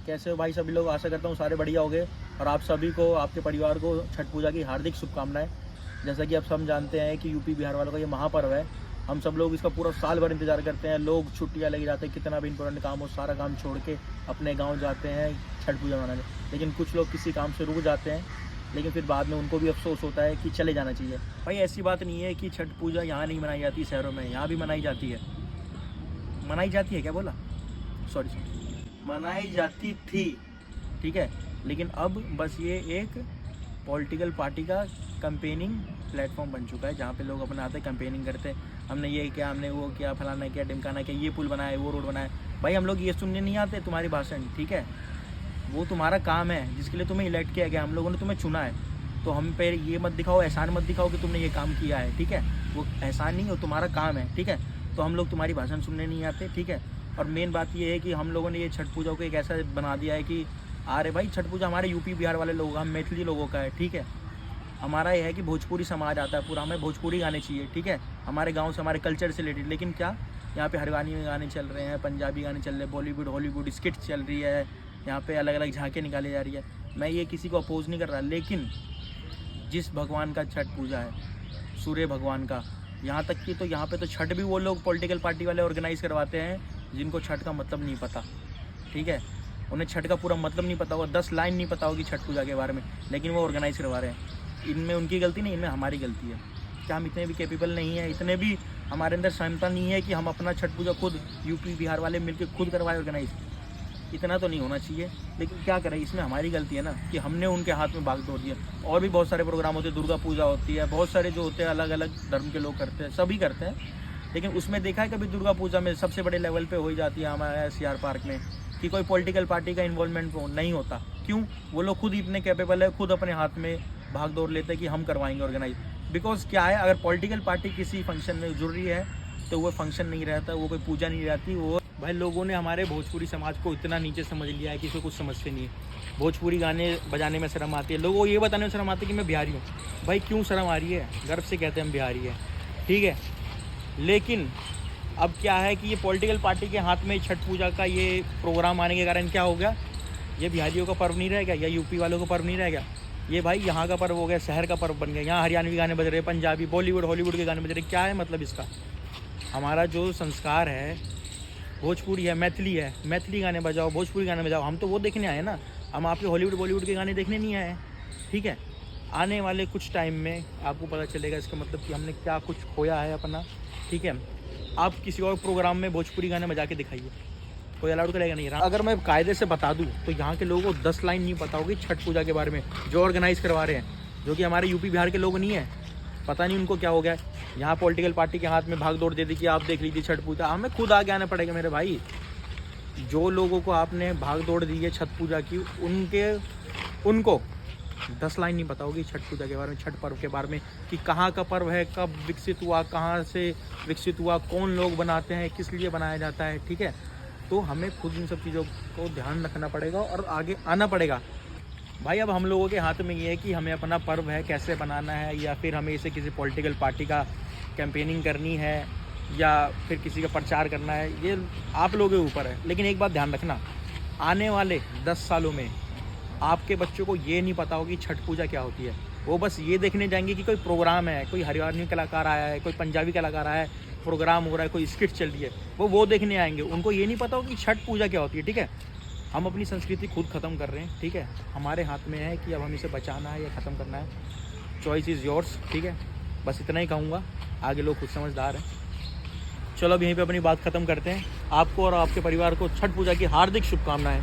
कैसे हो भाई सभी लोग? आशा करता हूँ सारे बढ़िया होंगे और आप सभी को, आपके परिवार को छठ पूजा की हार्दिक शुभकामनाएं। जैसा कि आप सब जानते हैं कि यूपी बिहार वालों का ये महापर्व है। हम सब लोग इसका पूरा साल भर इंतजार करते हैं। लोग छुट्टियां लगी जाते हैं, कितना भी इंपॉर्टेंट काम हो सारा काम छोड़ के अपने गाँव जाते हैं छठ पूजा मनाने। लेकिन कुछ लोग किसी काम से रुक जाते हैं, लेकिन फिर बाद में उनको भी अफसोस होता है कि चले जाना चाहिए। भाई ऐसी बात नहीं है कि छठ पूजा यहाँ नहीं मनाई जाती शहरों में, यहाँ भी मनाई जाती है। मनाई जाती है क्या बोला? सॉरी, मनाई जाती थी, ठीक है। लेकिन अब बस ये एक पॉलिटिकल पार्टी का कैंपेनिंग प्लेटफॉर्म बन चुका है, जहाँ पे लोग अपने आते कैंपेनिंग करते हैं। हमने ये किया, हमने वो किया, फलाना किया, ढिमकाना किया, ये पुल बनाया, वो रोड बनाया। भाई हम लोग ये सुनने नहीं आते तुम्हारी भाषण, ठीक है। वो तुम्हारा काम है जिसके लिए तुम्हें इलेक्ट किया गया, हम लोगों ने तुम्हें चुना है। तो हम पे ये मत दिखाओ, एहसान मत दिखाओ कि तुमने ये काम किया है, ठीक है। वो एहसान नहीं, वो तुम्हारा काम है, ठीक है। तो हम लोग तुम्हारी भाषण सुनने नहीं आते, ठीक है। और मेन बात ये है कि हम लोगों ने ये छठ पूजा को एक ऐसा बना दिया है कि अरे भाई छठ पूजा हमारे यूपी बिहार वाले लोग, हम मैथिली लोगों का है, ठीक है। हमारा ये है कि भोजपुरी समाज आता है पूरा, हमें भोजपुरी गाने चाहिए, ठीक है। हमारे गांव से, हमारे कल्चर से रिलेटेड। लेकिन क्या यहाँ पे हरियाणवी गाने चल रहे हैं, पंजाबी गाने चल रहे हैं, बॉलीवुड हॉलीवुड स्किट चल रही है, यहाँ पे अलग अलग झांके निकाली जा रही है। मैं ये किसी को अपोज नहीं कर रहा, लेकिन जिस भगवान का छठ पूजा है, सूर्य भगवान का, यहाँ तक कि तो यहाँ पे तो छठ भी वो लोग पॉलिटिकल पार्टी वाले ऑर्गेनाइज करवाते हैं जिनको छठ का मतलब नहीं पता, ठीक है। उन्हें छठ का पूरा मतलब नहीं पता होगा, 10 लाइन नहीं पता होगी छठ पूजा के बारे में, लेकिन वो ऑर्गेनाइज करवा रहे हैं। इनमें उनकी गलती नहीं, इनमें हमारी गलती है। क्या हम इतने भी कैपेबल नहीं है, इतने भी हमारे अंदर क्षमता नहीं है कि हम अपना छठ पूजा खुद यूपी बिहार वाले मिलकर खुद करवाए ऑर्गेनाइज? इतना तो नहीं होना चाहिए। लेकिन क्या करें, इसमें हमारी गलती है ना कि हमने उनके हाथ में भाग दौड़ दिया। और भी बहुत सारे प्रोग्राम होते हैं, दुर्गा पूजा होती है, बहुत सारे जो होते हैं अलग अलग धर्म के लोग करते हैं, सभी करते हैं। लेकिन उसमें देखा है कभी दुर्गा पूजा में सबसे बड़े लेवल पे हो ही जाती है हमारे SCR पार्क में कि कोई पॉलिटिकल पार्टी का इन्वॉल्वमेंट नहीं होता। क्यों? वो लोग खुद इतने कैपेबल है, खुद अपने हाथ में भाग दौड़ लेते हैं कि हम करवाएंगे ऑर्गेनाइज। बिकॉज क्या है, अगर पॉलिटिकल पार्टी किसी फंक्शन में जुड़ रही है तो वो फंक्शन नहीं रहता, वो कोई पूजा नहीं रहती। वो भाई लोगों ने हमारे भोजपुरी समाज को इतना नीचे समझ लिया है कि इसको कुछ समझते नहीं है। भोजपुरी गाने बजाने में शर्म आती है, लोगों को ये बताने में शर्म आती है कि मैं बिहारी हूँ। भाई क्यों शर्म आ रही है? गर्व से कहते हैं हम बिहारी हैं, ठीक है। लेकिन अब क्या है कि ये पॉलिटिकल पार्टी के हाथ में छठ पूजा का ये प्रोग्राम आने के कारण क्या हो गया, ये बिहारियों का पर्व नहीं रह गया या यूपी वालों का पर्व नहीं रह गया, ये भाई यहाँ का पर्व हो गया, शहर का पर्व बन गया। यहाँ हरियाणवी गाने बज रहे, पंजाबी बॉलीवुड हॉलीवुड के गाने बज रहे। क्या है मतलब इसका? हमारा जो संस्कार है भोजपुरी है, मैथिली है, मैथिली गाने बजाओ, भोजपुरी गाने बजाओ। हम तो वो देखने आए ना, हम आपके हॉलीवुड बॉलीवुड के गाने देखने नहीं आए, ठीक है। आने वाले कुछ टाइम में आपको पता चलेगा इसका मतलब कि हमने क्या कुछ खोया है अपना, ठीक है। आप किसी और प्रोग्राम में भोजपुरी गाने बजा के दिखाइए, कोई अलाउड करेगा नहीं। अगर मैं कायदे से बता दूं तो यहाँ के लोगों को 10 लाइन नहीं पता होगी छठ पूजा के बारे में, जो ऑर्गेनाइज करवा रहे हैं, जो कि हमारे यूपी बिहार के लोग नहीं है। पता नहीं उनको क्या हो गया, यहाँ पॉलिटिकल पार्टी के हाथ में भाग दौड़ दे दी कि आप देख लीजिए छठ पूजा। हमें खुद आगे आना पड़ेगा मेरे भाई। जो लोगों को आपने भाग दौड़ दी है छठ पूजा की, उनको 10 लाइन नहीं पता होगी छठ पूजा के बारे में, छठ पर्व के बारे में, कि कहाँ का पर्व है, कब विकसित हुआ, कहाँ से विकसित हुआ, कौन लोग बनाते हैं, किस लिए बनाया जाता है, ठीक है। तो हमें खुद इन सब चीज़ों को ध्यान रखना पड़ेगा और आगे आना पड़ेगा। भाई अब हम लोगों के हाथ में ये है कि हमें अपना पर्व है कैसे बनाना है, या फिर हमें इसे किसी पॉलिटिकल पार्टी का कैंपेनिंग करनी है, या फिर किसी का प्रचार करना है, ये आप लोगों के ऊपर है। लेकिन एक बात ध्यान रखना, आने वाले 10 सालों में आपके बच्चों को ये नहीं पता होगी छठ पूजा क्या होती है। वो बस ये देखने जाएंगे कि कोई प्रोग्राम है, कोई हरियाणवी कलाकार आया है, कोई पंजाबी कलाकार आया है, प्रोग्राम हो रहा है, कोई स्किट चल रही है, वो देखने आएंगे। उनको ये नहीं पता होगी छठ पूजा क्या होती है, ठीक है। हम अपनी संस्कृति खुद ख़त्म कर रहे हैं, ठीक है। हमारे हाथ में है कि अब हम इसे बचाना है या ख़त्म करना है। चॉइस इज़ योर्स, ठीक है। बस इतना ही कहूँगा, आगे लोग खुद समझदार हैं। चलो अब यहीं पे अपनी बात ख़त्म करते हैं। आपको और आपके परिवार को छठ पूजा की हार्दिक शुभकामनाएं।